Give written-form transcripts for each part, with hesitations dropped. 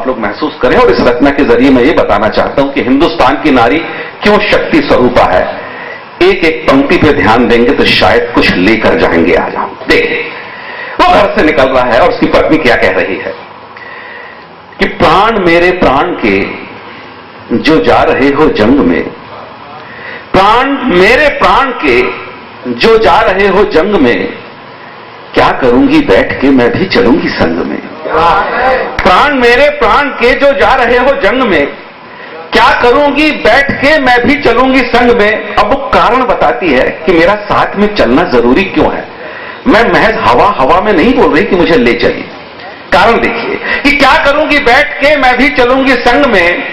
लोग महसूस करें। और इस रचना के जरिए मैं ये बताना चाहता हूं कि हिंदुस्तान की नारी क्यों शक्ति स्वरूपा है। एक एक पंक्ति पे ध्यान देंगे तो शायद कुछ लेकर जाएंगे आज हम। देखिए, वो घर से निकल रहा है और उसकी पत्नी क्या कह रही है कि प्राण मेरे प्राण के जो जा रहे हो जंग में, प्राण मेरे प्राण के जो जा रहे हो जंग में, क्या करूंगी बैठ के मैं भी चलूंगी संग में। प्राण मेरे प्राण के जो जा रहे हो जंग में, क्या करूंगी बैठ के मैं भी चलूंगी संग में। अब वो कारण बताती है कि मेरा साथ में चलना जरूरी क्यों है। मैं महज हवा हवा में नहीं बोल रही कि मुझे ले चलिए। कारण देखिए कि क्या करूंगी बैठ के मैं भी चलूंगी संग में,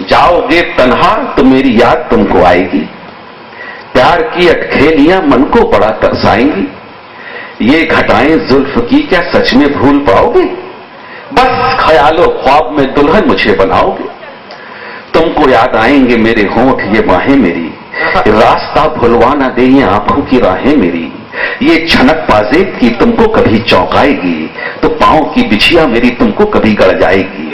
जाओगे तन्हा तो मेरी याद तुमको आएगी, प्यार की अटखेलियां मन को बड़ा तरसाएंगी, ये घटाएं जुल्फ की क्या सच में भूल पाओगे, बस ख्यालो ख्वाब में दुल्हन मुझे बनाओगे, तुमको याद आएंगे मेरे होंठ ये बाहें मेरी, रास्ता भुलवा ना दे ये आंखों की राहें मेरी, ये छनक पाजेब की तुमको कभी चौंकाएगी, तो पांव की बिछिया मेरी तुमको कभी गड़ जाएगी,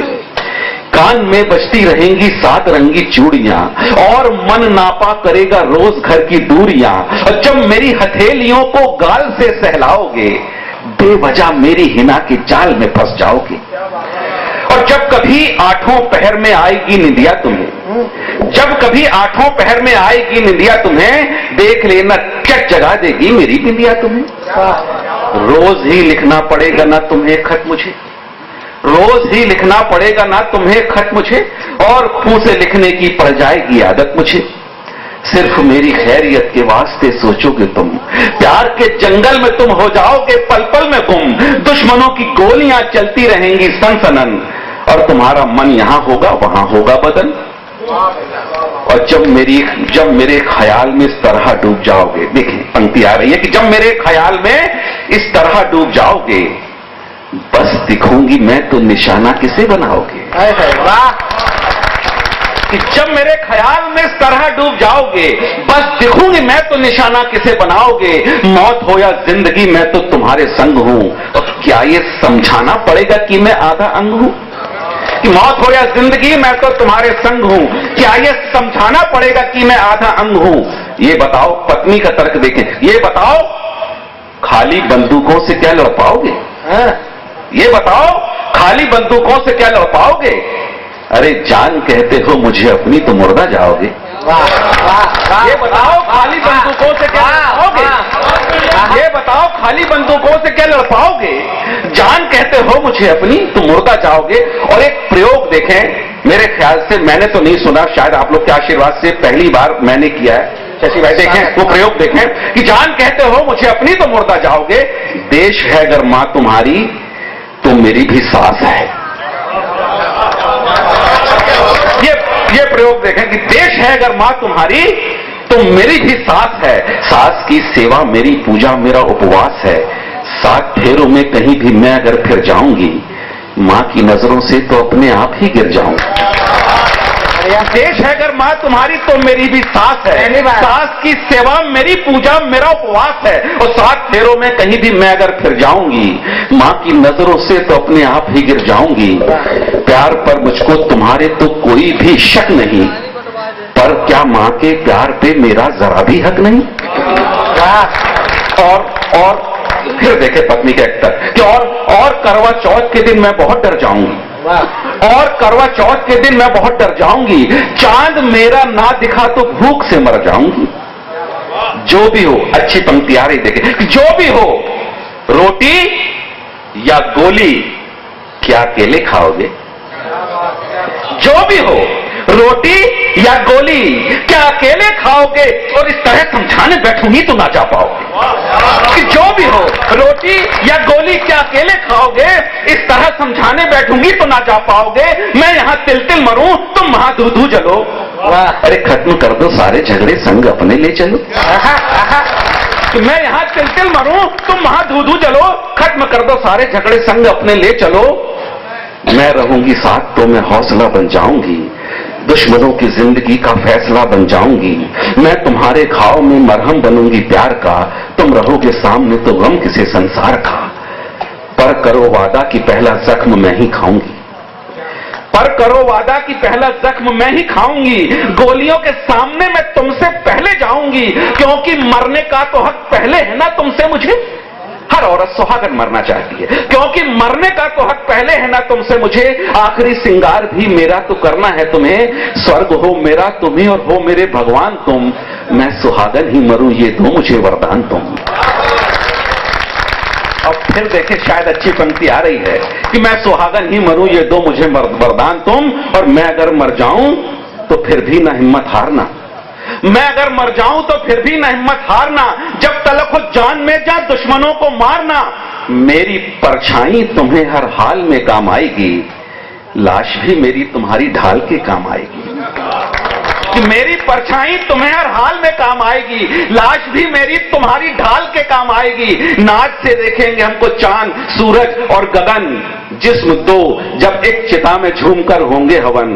कान में बजती रहेंगी सात रंगी चूड़ियां और मन नापा करेगा रोज घर की दूरियां, और जब मेरी हथेलियों को गाल से सहलाओगे बेवजह मेरी हिना के जाल में फंस जाओगे, और जब कभी आठों पहर में आएगी निंदिया तुम्हें, जब कभी आठों पहर में आएगी निंदिया तुम्हें, देख लेना क्या जगा देगी मेरी बिंदिया तुम्हें। रोज ही लिखना पड़ेगा ना तुम्हें खत मुझे, रोज ही लिखना पड़ेगा ना तुम्हें खत मुझे, और खून से लिखने की पड़ जाएगी आदत मुझे, सिर्फ मेरी खैरियत के वास्ते सोचोगे तुम, प्यार के जंगल में तुम हो जाओगे पल पल में गुम, दुश्मनों की गोलियां चलती रहेंगी सनसनन, और तुम्हारा मन यहां होगा वहां होगा बदन, और जब मेरे ख्याल में इस तरह डूब जाओगे, देखिए पंक्ति आ रही है कि जब मेरे ख्याल में इस तरह डूब जाओगे, बस दिखूंगी मैं तो निशाना किसे बनाओगे। वाह, कि जब मेरे ख्याल में इस तरह डूब जाओगे, बस दिखूंगी मैं तो निशाना किसे बनाओगे, मौत हो या जिंदगी मैं तो तुम्हारे संग हूं, और क्या ये समझाना पड़ेगा कि मैं आधा अंग हूं, कि मौत हो या जिंदगी मैं तो तुम्हारे संग हूं, क्या ये समझाना पड़ेगा कि मैं आधा अंग हूं। ये बताओ, पत्नी का तर्क देखें, ये बताओ खाली बंदूकों से क्या लड़ पाओगे, ये बताओ खाली बंदूकों से क्या लड़ पाओगे, अरे जान कहते हो मुझे अपनी तो मुर्दा जाओगे। ये बताओ खाली बंदूकों से क्या लड़ पाओगे, ये बताओ खाली बंदूकों से क्या लड़ पाओगे, जान कहते हो मुझे अपनी तो मुर्दा जाओगे। और एक प्रयोग देखें, मेरे ख्याल से मैंने तो नहीं सुना, शायद आप लोग के आशीर्वाद से पहली बार मैंने किया है। शशि भाई देखें वो प्रयोग देखें कि जान कहते हो मुझे अपनी तो मुर्दा जाओगे, देश है अगर मां तुम्हारी तो मेरी भी सास है। ये प्रयोग देखें कि देश है अगर मां तुम्हारी तो मेरी भी सास है, सास की सेवा मेरी पूजा मेरा उपवास है, 7 फेरों में कहीं भी मैं अगर फिर जाऊंगी, मां की नजरों से तो अपने आप ही गिर जाऊंगी। देश है अगर मां तुम्हारी तो मेरी भी सास है, सास की सेवा मेरी पूजा मेरा उपवास है, और 7 फेरों में कहीं भी मैं अगर फिर जाऊंगी, मां की नजरों से तो अपने आप ही गिर जाऊंगी। प्यार पर मुझको तुम्हारे तो कोई भी शक नहीं, पर क्या मां के प्यार पे मेरा जरा भी हक नहीं। और फिर देखे पत्नी के एक्टर कि और करवा चौथ के दिन मैं बहुत डर जाऊंगी, और करवा चौथ के दिन मैं बहुत डर जाऊंगी, चांद मेरा ना दिखा तो भूख से मर जाऊंगी। जो भी हो, अच्छी पंक्ति आ रही देखे, जो भी हो रोटी या गोली क्या अकेले खाओगे, जो भी हो रोटी या गोली क्या अकेले खाओगे, और इस तरह समझाने बैठूंगी तो ना जा पाओगे। कि जो भी हो रोटी या गोली क्या अकेले खाओगे, इस तरह समझाने बैठूंगी तो ना जा पाओगे, मैं यहां तिल तिल मरूं तुम वहां धू धू जलो। अरे खत्म कर दो सारे झगड़े संग अपने ले चलो, कि मैं यहां तिल तिल मरूं तुम वहां धू धू जलो, खत्म कर दो सारे झगड़े संग अपने ले चलो। मैं रहूंगी साथ तो मैं हौसला बन जाऊंगी, दुश्मनों की जिंदगी का फैसला बन जाऊंगी, मैं तुम्हारे घाव में मरहम बनूंगी प्यार का, तुम रहोगे सामने तो गम किसे संसार का, पर करो वादा कि पहला जख्म मैं ही खाऊंगी, पर करो वादा कि पहला जख्म मैं ही खाऊंगी, गोलियों के सामने मैं तुमसे पहले जाऊंगी, क्योंकि मरने का तो हक पहले है ना तुमसे मुझे। हर औरत सुहागन मरना चाहती है, क्योंकि मरने का तो हक पहले है ना तुमसे मुझे। आखिरी सिंगार भी मेरा तो करना है तुम्हें, स्वर्ग हो मेरा तुम्हें और हो मेरे भगवान तुम, मैं सुहागन ही मरूं ये दो मुझे वरदान तुम। अब फिर देखे, शायद अच्छी पंक्ति आ रही है कि मैं सुहागन ही मरूं ये दो मुझे वरदान तुम, और मैं अगर मर जाऊं तो फिर भी ना हिम्मत हारना, मैं अगर मर जाऊं तो फिर भी ना हिम्मत हारना, जब तलक हो जान में जा दुश्मनों को मारना, मेरी परछाई तुम्हें हर हाल में काम आएगी, लाश भी मेरी तुम्हारी ढाल के काम आएगी। कि मेरी परछाई तुम्हें हर हाल में काम आएगी, लाश भी मेरी तुम्हारी ढाल के काम आएगी। नाच से देखेंगे हमको चांद सूरज और गगन, जिस्म दो जब एक चिता में झूमकर होंगे हवन,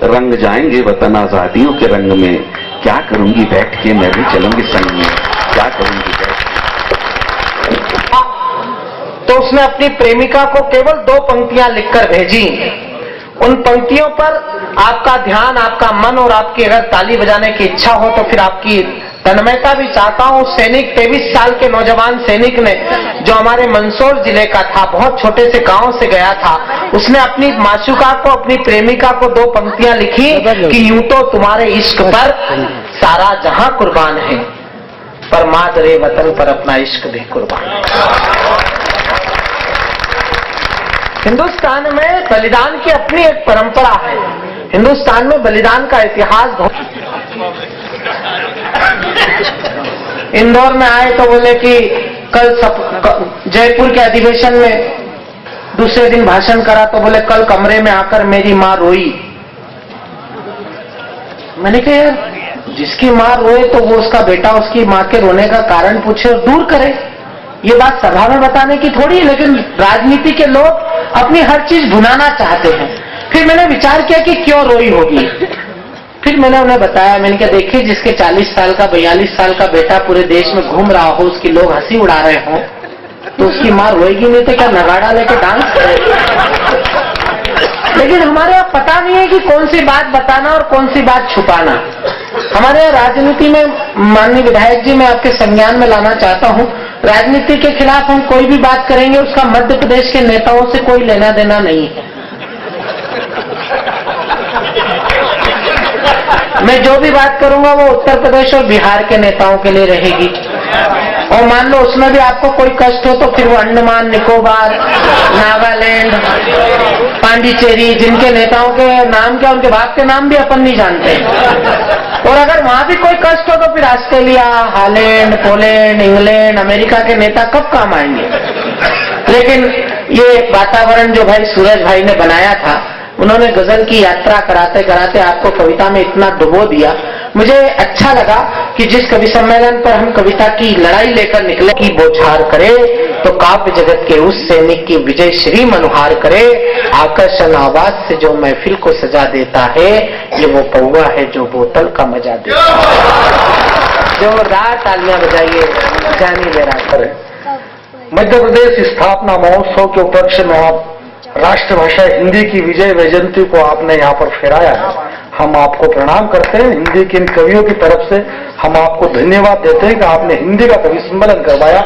रंग जाएंगे वतन आजादियों के रंग में, क्या करूंगी बैठ के मैं भी चलूंगी संग में, क्या करूंगी बैठ के। तो उसने अपनी प्रेमिका को केवल 2 पंक्तियां लिखकर भेजी। उन पंक्तियों पर आपका ध्यान, आपका मन और आपकी अगर ताली बजाने की इच्छा हो तो फिर आपकी तन्मयता भी चाहता हूं। सैनिक 23 साल के नौजवान सैनिक ने, जो हमारे मंदसौर जिले का था, बहुत छोटे से गांव से गया था, उसने अपनी माशुका को, अपनी प्रेमिका को 2 पंक्तियां लिखी कि यूं तो तुम्हारे इश्क पर सारा जहां कुर्बान है, पर मादरे वतन पर अपना इश्क भी कुर्बान है। हिंदुस्तान में बलिदान की अपनी एक परंपरा है। हिंदुस्तान में बलिदान का इतिहास बहुत। इंदौर में आए तो बोले कि कल जयपुर के अधिवेशन में दूसरे दिन भाषण करा तो बोले कल कमरे में आकर मेरी मां रोई। मैंने कहा यार, जिसकी मां रोए तो वो उसका बेटा उसकी मां के रोने का कारण पूछे और दूर करे। ये बात सभा में बताने की थोड़ी है, लेकिन राजनीति के लोग अपनी हर चीज भुनाना चाहते हैं। फिर मैंने विचार किया कि क्यों रोई होगी। फिर मैंने उन्हें बताया, मैंने कहा देखिए, जिसके 40 साल का 42 साल का बेटा पूरे देश में घूम रहा हो, उसकी लोग हंसी उड़ा रहे हो, तो उसकी मां रोएगी नहीं तो क्या नगाड़ा लेके डांस करेगी। लेकिन हमारे यहाँ पता नहीं है कि कौन सी बात बताना और कौन सी बात छुपाना। हमारे यहाँ राजनीति में, माननीय विधायक जी, मैं आपके संज्ञान में लाना चाहता हूँ, राजनीति के खिलाफ हम कोई भी बात करेंगे उसका मध्य प्रदेश के नेताओं से कोई लेना देना नहीं है। मैं जो भी बात करूंगा वो उत्तर प्रदेश और बिहार के नेताओं के लिए रहेगी। और मान लो उसमें भी आपको कोई कष्ट हो तो फिर वो अंडमान निकोबार, नागालैंड, पांडिचेरी, जिनके नेताओं के नाम क्या, उनके बाप के नाम भी अपन नहीं जानते। और अगर वहां भी कोई कष्ट हो तो फिर Australia, Holland, Poland, England, America के नेता कब काम आएंगे। लेकिन ये वातावरण जो भाई सूरज भाई ने बनाया था, उन्होंने गजल की यात्रा कराते कराते आपको कविता में इतना डुबो दिया। मुझे अच्छा लगा कि जिस कवि सम्मेलन पर हम कविता की लड़ाई लेकर निकले कि बौछार करे तो काव्य जगत के उस सैनिक की विजय श्री मनुहार करे, आकर्षण आवाज से जो महफिल को सजा देता है, ये वो पौवा है जो बोतल का मजा देता है। जोरदार तालियां बजाइए जानी बेरा करे। मध्य प्रदेश स्थापना महोत्सव के उपलक्ष्य में आप राष्ट्रभाषा हिंदी की विजय वैजयंती को आपने यहाँ पर फहराया है। हम आपको प्रणाम करते हैं। हिंदी के इन कवियों की तरफ से हम आपको धन्यवाद देते हैं कि आपने हिंदी का कवि सम्मेलन करवाया।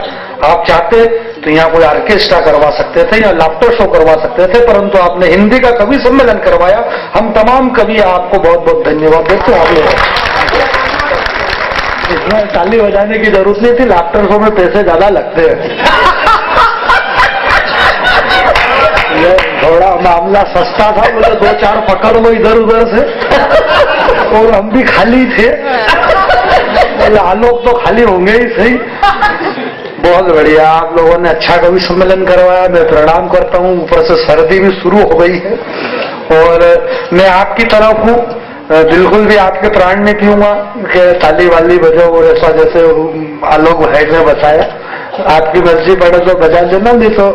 आप चाहते तो यहाँ कोई ऑर्केस्ट्रा करवा सकते थे या लाफ्टर शो करवा सकते थे, परंतु आपने हिंदी का कवि सम्मेलन करवाया। हम तमाम कवि आपको बहुत बहुत धन्यवाद देते हैं। आपने इसमें ताली बजाने की जरूरत नहीं थी, लाफ्टर शो में पैसे ज्यादा लगते हैं। थोड़ा मामला सस्ता था, बोले 2-4 पकड़ लो इधर उधर से, और हम भी खाली थे, बोले आलोक तो खाली होंगे ही सही। बहुत बढ़िया, आप लोगों ने अच्छा कवि सम्मेलन करवाया, मैं प्रणाम करता हूँ। ऊपर से सर्दी भी शुरू हो गई है और मैं आपकी तरफ हूँ, बिल्कुल भी आपके प्राण नहीं पीऊंगा कि ताली वाली बजाओ और ऐसा जैसे आलोक भाई ने बताया। आपकी मर्जी पड़े तो बजा देना, नहीं तो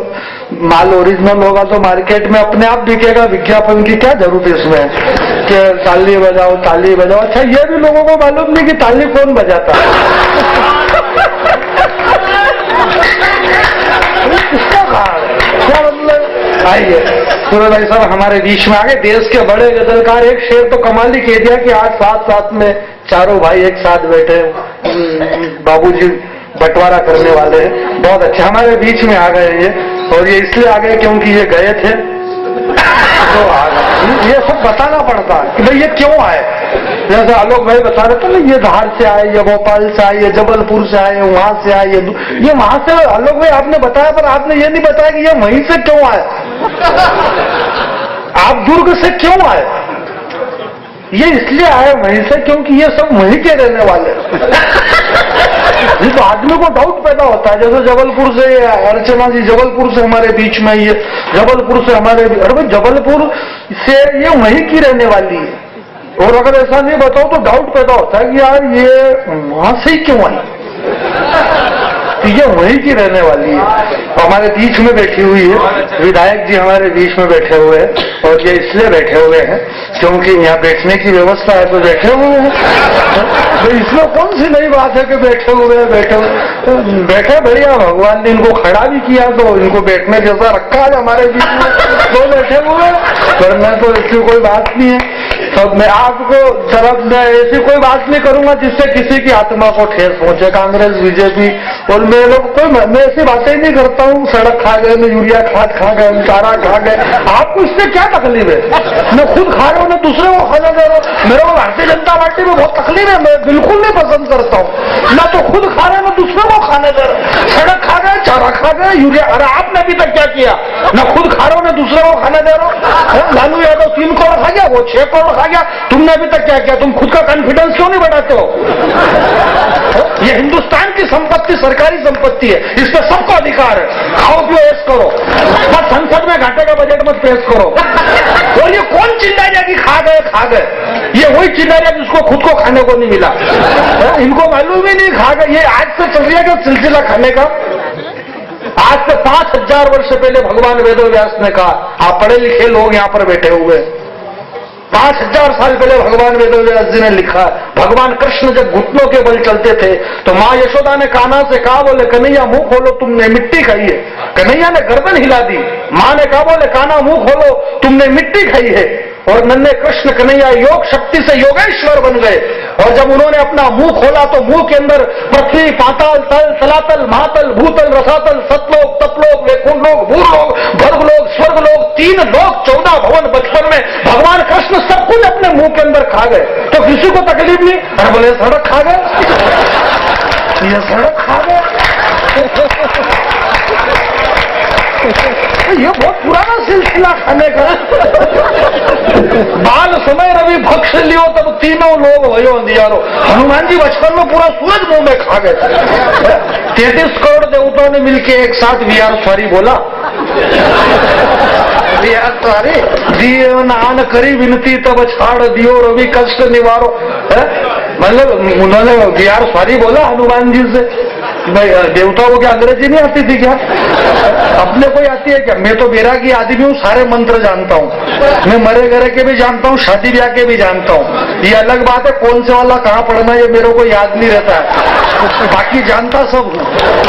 माल ओरिजिनल होगा तो मार्केट में अपने आप बिकेगा। विज्ञापन की क्या जरूरत है इसमें कि ताली बजाओ ताली बजाओ। अच्छा, ये भी लोगों को मालूम नहीं कि ताली कौन बजाता है। किसका कहा, क्या मतलब आइए सूरज भाई साहब हमारे बीच में आ गए। देश के बड़े गजलकार, एक शेर तो कमाल ही कह दिया कि आज साथ साथ में चारों भाई एक साथ बैठे, बाबूजी बंटवारा करने वाले हैं। बहुत अच्छा हमारे बीच में आ गए ये, और ये इसलिए आ गए क्योंकि ये गए थे तो आ गए। ये सब बताना पड़ता है कि भाई ये क्यों आए। जैसे आलोक भाई बता रहे थे ना, ये धार से आए, ये भोपाल से आए, ये जबलपुर से आए, वहां से आए, ये वहां से। आलोक भाई आपने बताया, पर आपने ये नहीं बताया कि ये वहीं से क्यों आए। आप दुर्ग से क्यों आए? ये इसलिए आए वहीं से क्योंकि ये सब वहीं के रहने वाले तो आदमी को डाउट पैदा होता है। जैसे जबलपुर से अर्चना जी, जबलपुर से हमारे बीच में, ये जबलपुर से हमारे, अरे भाई जबलपुर से ये वहीं की रहने वाली है, और अगर ऐसा नहीं बताओ तो डाउट पैदा होता है कि यार ये वहां से ही क्यों आई, तो ये वहीं की रहने वाली है। हमारे बीच में बैठी हुई है, विधायक जी हमारे बीच में बैठे हुए हैं, और ये इसलिए बैठे हुए हैं क्योंकि यहाँ बैठने की व्यवस्था है तो बैठे हुए हैं। तो इसमें कौन सी नई बात है कि बैठे हुए बैठे बढ़िया, भगवान ने इनको खड़ा भी किया तो इनको बैठने जैसा रखा है हमारे बीच में, तो बैठे हुए। वरना तो ऐसी कोई बात नहीं है। तो मैं आपको तरफ मैं ऐसी कोई बात नहीं करूंगा जिससे किसी की आत्मा को ठेस पहुंचे। कांग्रेस, बीजेपी और मैं लोग मैं ऐसी बातें ही नहीं करता हूँ। सड़क खा गए, मैं यूरिया खाद खा गए, चारा खा गए, आपको इससे क्या तकलीफ है? मैं खुद खा रहा हूँ, मैं दूसरे को खाने दे रहा हूँ। मेरे को भारतीय जनता पार्टी में बहुत तकलीफ है, मैं बिल्कुल नहीं पसंद करता हूँ। मैं तो खुद खा रहा हूँ, मैं दूसरे को खाने दे रहा हूँ। सड़क खा गए, चारा खा गए, यूरिया। अरे आपने अभी तक क्या किया? मैं खुद खा रहा हूँ, मैं दूसरे को खाने दे रहा हूँ। लालू यादव 3 करोड़ खा गया, वो 6 करोड़ खा गया। तुमने अभी तक क्या किया? तुम खुद का कॉन्फिडेंस क्यों नहीं बढ़ाते हो? ये हिंदुस्तान की संपत्ति सरकारी संपत्ति है, इस पर सबको अधिकार है। खाओ पियो ऐश करो, बस संसद में घाटे का बजट मत पेश करो। और ये कौन चिल्ला रहा कि खा गए? ये वही चिल्ला रहा जिसको खुद को खाने को नहीं मिला। इनको मालूम ही नहीं खा गए। ये आज से चल रहा है सिलसिला खाने का। आज से 5000 वर्ष पहले भगवान वेदव्यास ने कहा, आप पढ़े लिखे लोग यहाँ पर बैठे हुए, 5000 साल पहले भगवान वेदव्यास जी ने लिखा। भगवान कृष्ण जब घुटनों के बल चलते थे तो माँ यशोदा ने कान्हा से कहा, बोले कन्हैया मुंह खोलो, तुमने मिट्टी खाई है। कन्हैया ने गर्दन हिला दी। माँ ने कहा, बोले कान्हा मुंह खोलो, तुमने मिट्टी खाई है। और नन्हे कृष्ण कन्हैया योग शक्ति से योगेश्वर बन गए। और जब उन्होंने अपना मुंह खोला तो मुंह के अंदर पृथ्वी, पाताल, तल, तलातल, महातल, भूतल, रसातल, सतलोक, तपलोक, वैकुंठलोक, भूलोक, भर्गलोक, स्वर्गलोक, 3 लोक, 14 भवन। बचपन में भगवान कृष्ण सब कुछ अपने मुंह के अंदर खा गए, तो किसी को तकलीफ नहीं। अरे बोले सड़क खा गए, ये सड़क खा गए। ये बहुत पुराना सिलसिला खाने का। बाल समय रवि भक्ष लियो तब तीनों लोग भयो अंधियारो। हनुमान जी बचपन में पूरा सूरज मुंह में खा गए। 33 करोड़ देवताओं ने मिलकर एक साथ विहार स्वारी बोला। विहार स्वारी दियो नान करी विनती तब छाड़ दियो रवि कष्ट निवारो। मतलब उन्होंने विहार स्वारी बोला हनुमान जी से। भाई देवताओं को क्या अंग्रेजी नहीं आती थी क्या? अपने को आती है क्या? मैं तो बैरागी आदमी हूँ, सारे मंत्र जानता हूँ। मैं मरे गरे के भी जानता हूँ, शादी ब्याह के भी जानता हूँ। ये अलग बात है कौन से वाला कहाँ पढ़ना ये मेरे को याद नहीं रहता है, बाकी जानता सब हूँ।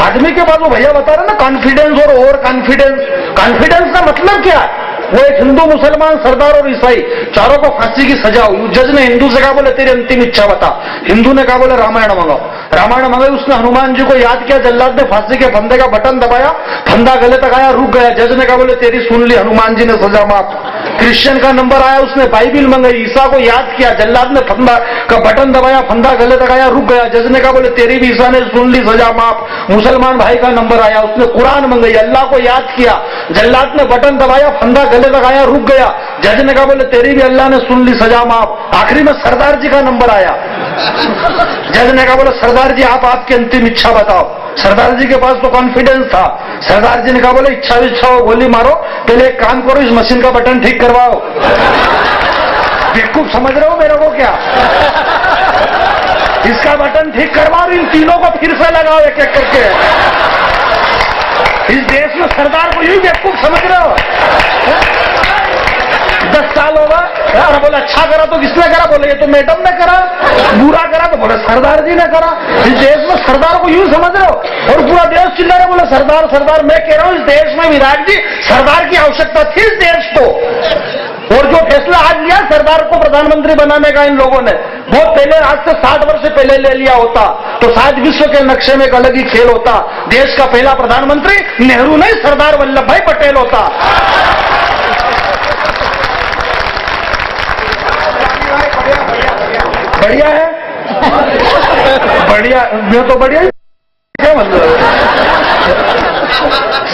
आदमी के बाद वो भैया बता रहे ना कॉन्फिडेंस और ओवर कॉन्फिडेंस। कॉन्फिडेंस का मतलब क्या है? वो एक हिंदू, मुसलमान, सरदार और ईसाई चारों को फांसी की सजा हुई। जज ने हिंदू से कहा, बोले तेरी अंतिम इच्छा बता। हिंदू ने कहा, बोले रामायण मंगाओ। रामायण मंगाई, उसने हनुमान जी को याद किया। जल्लाद ने फांसी के फंदे का बटन दबाया, फंदा गले तक आया, रुक गया। जज ने कहा, बोले तेरी सुन ली, हनुमान जी ने सजा माफ। क्रिश्चियन का नंबर आया, उसने बाइबिल मंगाई। ईसा को याद किया, जल्लाद ने फंदा का बटन दबाया, फंदा गले तक आया, रुक गया। जज ने कहा, बोले तेरी भी ईसा ने सुन ली, सजा माफ। मुसलमान भाई का नंबर आया, उसने कुरान मंगाई, अल्लाह को याद किया। जल्लाद ने बटन दबाया, फंदा गले तक आया, रुक गया। जज ने कहा, बोले तेरी भी अल्लाह ने सुन ली, सजा माफ। आखिरी में सरदार जी का नंबर आया। जज ने कहा, बोले सरदार जी आप आपकी अंतिम इच्छा बताओ। सरदार जी के पास तो कॉन्फिडेंस था। सरदार जी ने कहा, बोले इच्छा विच्छा हो, गोली मारो, पहले एक काम करो, इस मशीन का बटन ठीक करवाओ। बेवकूफ समझ रहे हो मेरे को क्या? इसका बटन ठीक करवाओ, इन तीनों को फिर से लगाओ एक एक करके। इस देश में सरदार को यही बेवकूफ समझ रहे हो? 10 साल होगा अरे बोले अच्छा करा तो किसने करा? बोले ये तो मैडम ने करा। बुरा करा तो बोले सरदार जी ने करा। इस देश में सरदार को यूं समझ रहे हो और पूरा देश चिल्ला रहे, बोले सरदार सरदार। मैं कह रहा हूं इस देश में विराट जी सरदार की आवश्यकता थी इस देश को, और जो फैसला आज लिया सरदार को प्रधानमंत्री बनाने का इन लोगों ने, बहुत पहले, आज से 60 वर्ष पहले ले लिया होता तो शायद विश्व के नक्शे में एक अलग ही खेल होता। देश का पहला प्रधानमंत्री नेहरू नहीं सरदार वल्लभ भाई पटेल होता। बढ़िया है, बढ़िया, मैं तो बढ़िया ही, क्या मतलब?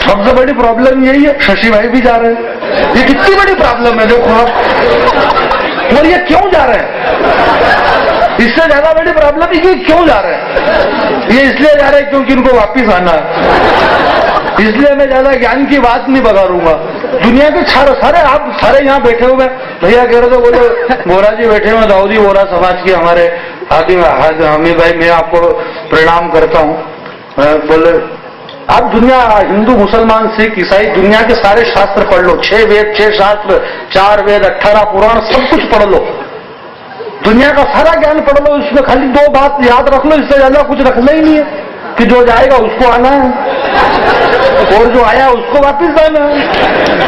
सबसे बड़ी प्रॉब्लम यही है, शशि भाई भी जा रहे हैं। ये कितनी बड़ी प्रॉब्लम है देखो आप। और ये क्यों जा रहे हैं? इससे ज्यादा बड़ी प्रॉब्लम ये क्यों जा रहे हैं? ये इसलिए जा रहे हैं क्योंकि इनको वापिस आना है। इसलिए मैं ज्यादा ज्ञान की बात नहीं बगारूंगा। दुनिया के सारे आप सारे यहाँ बैठे हुए भैया कह रहे थे, बोले बोरा जी बैठे हुए, दाऊदी बोरा समाज के हमारे हामिद भाई, मैं आपको प्रणाम करता हूँ। बोले आप दुनिया, हिंदू मुसलमान सिख ईसाई, दुनिया के सारे शास्त्र पढ़ लो, 6 वेद 6 शास्त्र, 4 वेद 18 पुराण, सब कुछ पढ़ लो, दुनिया का सारा ज्ञान पढ़ लो। इसमें खाली 2 बात याद रख लो, इससे ज्यादा कुछ रखना ही नहीं है कि जो जाएगा उसको आना है और जो आया उसको वापिस आना है।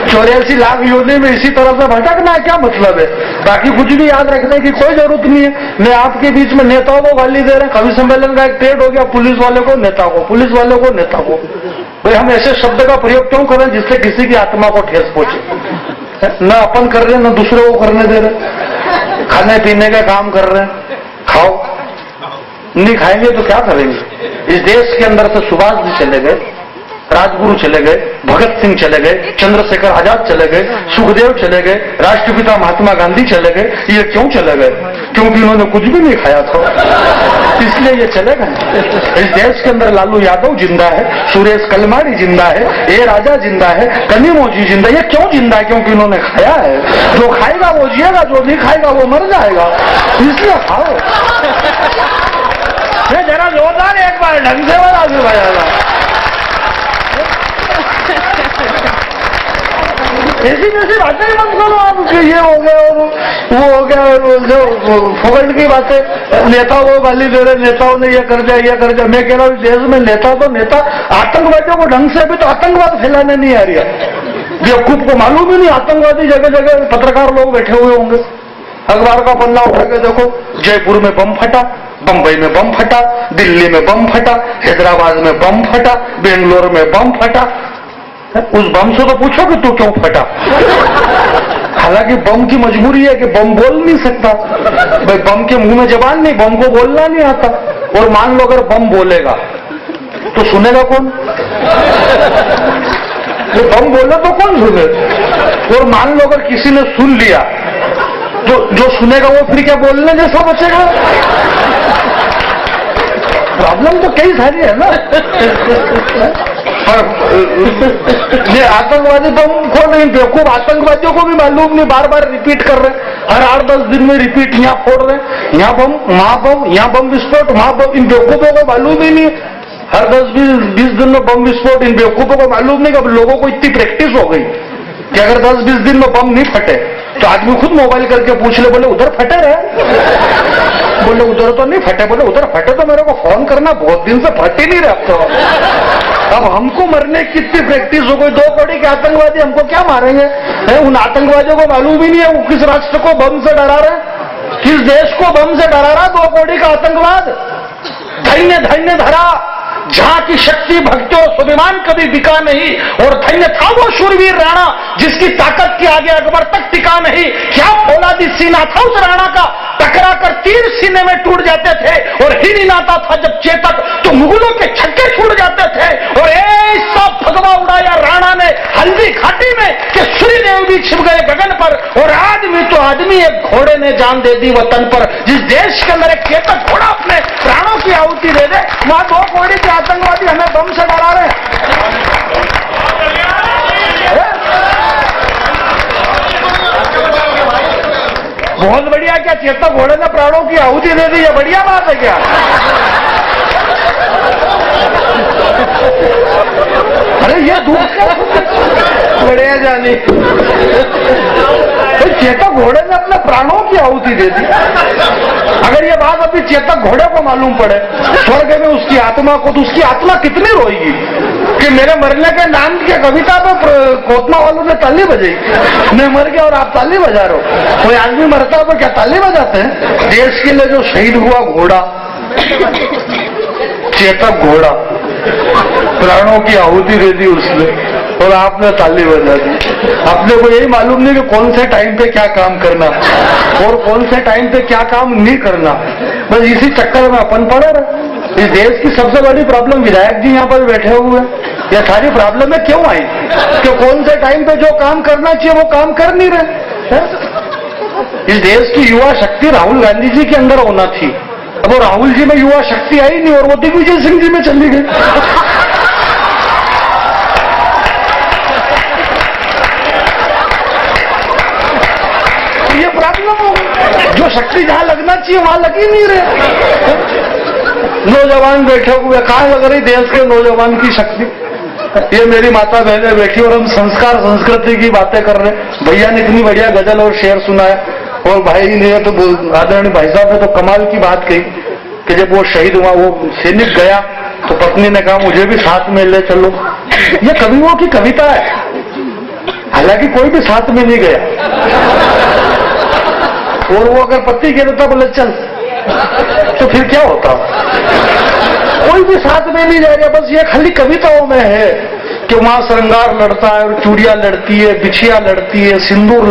84 लाख योनि में इसी तरह से भटकना है, क्या मतलब है? बाकी कुछ भी याद रखने की कोई जरूरत नहीं है। मैं आपके बीच में नेताओं को गाली दे रहे हैं, कवि सम्मेलन का एक ट्रेड हो गया, पुलिस वाले को नेता को, पुलिस वाले को नेता को। भाई हम ऐसे शब्द का प्रयोग क्यों करें जिससे किसी की आत्मा को ठेस पहुंचे? न अपन कर रहे न दूसरे को करने दे रहे, खाने पीने का काम कर रहे हैं, खाओ, नहीं खाएंगे तो क्या करेंगे? इस देश के अंदर से सुभाष जी चले गए, राजगुरु चले गए, भगत सिंह चले गए, चंद्रशेखर आजाद चले गए, सुखदेव चले गए, राष्ट्रपिता महात्मा गांधी चले गए। ये क्यों चले गए? क्योंकि इन्होंने कुछ भी नहीं खाया था, इसलिए ये चले गए। इस देश के अंदर लालू यादव जिंदा है, सुरेश कलमाड़ी जिंदा है, ए राजा जिंदा है, कनीमोजी जिंदा है। ये क्यों जिंदा है? क्योंकि इन्होंने खाया है। जो खाएगा वो जिएगा, जो नहीं खाएगा वो मर जाएगा, इसलिए खाओ। जरा जोरदार एक बार ढंग से बजा। ऐसी वैसी बातें मत करो आप, ये हो गया और वो हो गया, और जो फोकट की बातें, नेताओं को गाली दे रहे, नेताओं ने ये कर दिया ये कर दिया। मैं कह रहा हूँ देश में नेता तो नेता, आतंकवादियों को ढंग से अभी तो आतंकवाद फैलाने नहीं आ रही है। बेवकूफ को मालूम ही नहीं, आतंकवादी जगह जगह पत्रकार लोग बैठे हुए होंगे। अखबार का पन्ना उठा के देखो, जयपुर में बम फटा, बंबई में बम फटा, दिल्ली में बम फटा, हैदराबाद में बम फटा, बेंगलोर में बम फटा। उस बम से तो पूछो कि तू क्यों फटा? हालांकि बम की मजबूरी है कि बम बोल नहीं सकता, भाई बम के मुंह में जबान नहीं, बम को बोलना नहीं आता। और मान लो अगर बम बोलेगा तो सुनेगा कौन? वो बम बोले तो कौन सुने? और मान लो अगर किसी ने सुन लिया तो जो सुनेगा वो फिर क्या बोलने जैसा बचेगा? प्रॉब्लम तो कई सारी है ना। ये आतंकवादी बम फोड़ रहे, बेवकूफ आतंकवादियों को भी मालूम नहीं, बार बार रिपीट कर रहे हैं, हर 8-10 दिन में रिपीट, यहाँ फोड़ रहे हैं, यहाँ बम वहां बम, यहाँ बम विस्फोट वहां बम। इन बेवकूफों को मालूम ही नहीं, हर 10-20 दिन में बम विस्फोट। इन बेवकूफों को मालूम नहीं कि अब लोगों को इतनी प्रैक्टिस हो गई कि अगर 10-20 दिन में बम नहीं फटे तो आदमी खुद मोबाइल करके पूछ ले, बोले उधर फटे रहे, बोले उधर तो नहीं फटे, बोले उधर फटे तो मेरे को फोन करना, बहुत दिन से फट ही नहीं रहे। अब हमको मरने की कितनी प्रैक्टिस हो गई, 2 कौड़ी के आतंकवादी हमको क्या मारेंगे? उन आतंकवादियों को मालूम ही नहीं है वो किस राष्ट्र को बम से डरा रहे, किस देश को बम से डरा रहा। 2 कौड़ी का आतंकवाद, धन्य धन्य धरा जहां की शक्ति भक्ति और स्वाभिमान कभी बिका नहीं, और धन्य था वो शूरवीर राणा जिसकी ताकत के आगे अकबर तक टिका नहीं। क्या फौलादी सीना था उस राणा का, टकरा कर तीर सीने में टूट जाते थे, और हिल ही नाता था जब चेतक तो मुगलों के छक्के छूट जाते थे। और ऐसा भगवा उड़ाया राणा ने हल्दी घाटी में कि सूर्यदेव भी छिप गए गगन पर, और आदमी तो आदमी एक घोड़े ने जान दे दी वतन पर। जिस देश के अंदर एक चेतक घोड़ा अपने प्राणों की आहुति दे दे, वहां 2 कौड़ी के आतंकवादी हमें बम से डरा रहे हैं। बहुत बढ़िया, क्या चेतक घोड़े ने प्राणों की आहुति दे दी, ये बढ़िया बात है क्या? अरे ये दुख बढ़िया जानी। तो चेतक घोड़े ने अपने प्राणों की आहुति दे दी। अगर ये बात अभी चेतक घोड़े को मालूम पड़े स्वर्ग में उसकी आत्मा को, तो उसकी आत्मा कितनी रोएगी कि मेरे मरने के नाम की कविता पे कोतमा वालों ने ताली बजाई, मैं मर गया और आप ताली बजा रहे हो। कोई आदमी मरता है तो क्या ताली बजाते हैं? देश के लिए जो शहीद हुआ घोड़ा, चेतक घोड़ा, प्राणों की आहुति दे दी उसने और आपने ताली बजा दी। अपने को यही मालूम नहीं कि कौन से टाइम पे क्या काम करना और कौन से टाइम पे क्या काम नहीं करना। बस इसी चक्कर में अपन पड़े रहे। इस देश की सबसे बड़ी प्रॉब्लम विधायक जी यहाँ पर बैठे हुए हैं। यह सारी प्रॉब्लम में क्यों आई कि कौन से टाइम पे जो काम करना चाहिए वो काम कर नहीं रहे। इस देश की युवा शक्ति राहुल गांधी जी के अंदर होना थी। अब वो राहुल जी में युवा शक्ति आई नहीं और वो दिग्विजय सिंह जी में चली गई। ये प्रॉब्लम हो गई। जो शक्ति जहां लगना चाहिए वहां लग ही नहीं रहे। नौजवान बैठे हुए, कहां लग रही देश के नौजवान की शक्ति? ये मेरी माता बहनें बैठी और हम संस्कार संस्कृति की बातें कर रहे हैं। भैया ने इतनी बढ़िया गजल और शेर सुनाया और भाई ने तो आदरणीय भाई साहब ने तो कमाल की बात कही कि जब वो शहीद हुआ, वो सैनिक गया तो पत्नी ने कहा मुझे भी साथ में ले चलो। ये कवियों की कविता है, हालांकि कोई भी साथ में नहीं गया और वो अगर पति कह देता बोले चल तो फिर क्या होता? कोई भी साथ में नहीं जा रहा। बस ये खाली कविताओं में है कि वहां श्रृंगार लड़ता है और चूड़ियां लड़ती है, बिछिया लड़ती है, सिंदूर